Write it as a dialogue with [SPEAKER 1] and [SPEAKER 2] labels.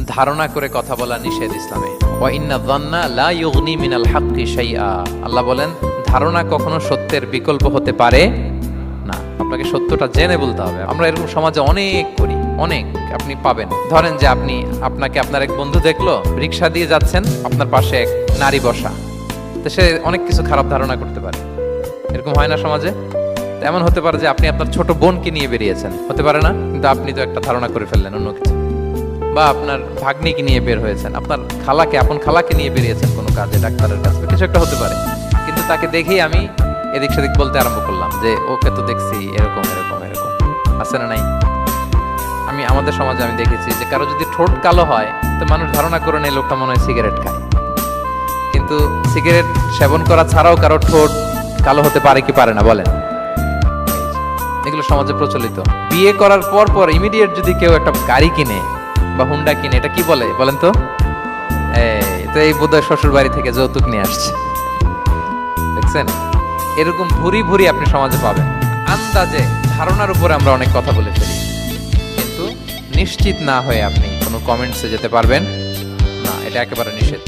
[SPEAKER 1] ধারণা করে কথা বলা নিষেধ ইসলামে। ওয়া ইন্না যান্না লা ইউগনি মিনাল হাক্কি শাইআ, আল্লাহ বলেন ধারণা কখনো সত্যের বিকল্প হতে পারে না। আপনাকে সত্যটা জেনে বলতে হবে। আমরা এরকম সমাজে অনেক করি, অনেক আপনি পাবেন। ধরেন যে আপনাকে আপনার এক বন্ধু দেখলো, রিক্সা দিয়ে যাচ্ছেন, আপনার পাশে এক নারী বসা, তো সে অনেক কিছু খারাপ ধারণা করতে পারে। এরকম হয় না সমাজে? এমন হতে পারে যে আপনি আপনার ছোট বোনকে নিয়ে বেরিয়েছেন, হতে পারে না? কিন্তু আপনি তো একটা ধারণা করে ফেললেন অন্য কিছু। বা আপনার ভাগ্নিকে নিয়ে বের হয়েছেন, আপনার খালাকে, আপন খালাকে নিয়ে বেরিয়েছেন কোনো কাজে, ডাক্তারের কাছে, কিছু একটা হতে পারে। কিন্তু তাকে দেখেই আমি এদিক সেদিক বলতে আরম্ভ করলাম যে ওকে তো দেখছি এরকম এরকম এরকম। আছে না নাই? আমাদের সমাজে আমি দেখেছি যে কারো যদি ঠোঁট কালো হয় তো মানুষ ধারণা করে নেয় লোকটা মনে হয় সিগারেট খায়। কিন্তু সিগারেট সেবন করা ছাড়াও কারো ঠোঁট কালো হতে পারে কি পারে না বলেন? এগুলো সমাজে প্রচলিত। বিয়ে করার পর ইমিডিয়েট যদি কেউ একটা গাড়ি কিনে বা হুন্ডা কিনে, এটা কি বলে বলেন তো? এই বোধহয় শ্বশুর বাড়ি থেকে যৌতুক নিয়ে আসছে। দেখছেন, এরকম ভুরি ভুরি আপনি সমাজে পাবেন। আন্দাজে ধারণার উপরে আমরা অনেক কথা বলে ফেলি, কিন্তু নিশ্চিত না হয়ে আপনি কোনো কমেন্টসে যেতে পারবেন না, এটা একেবারে নিষেধ।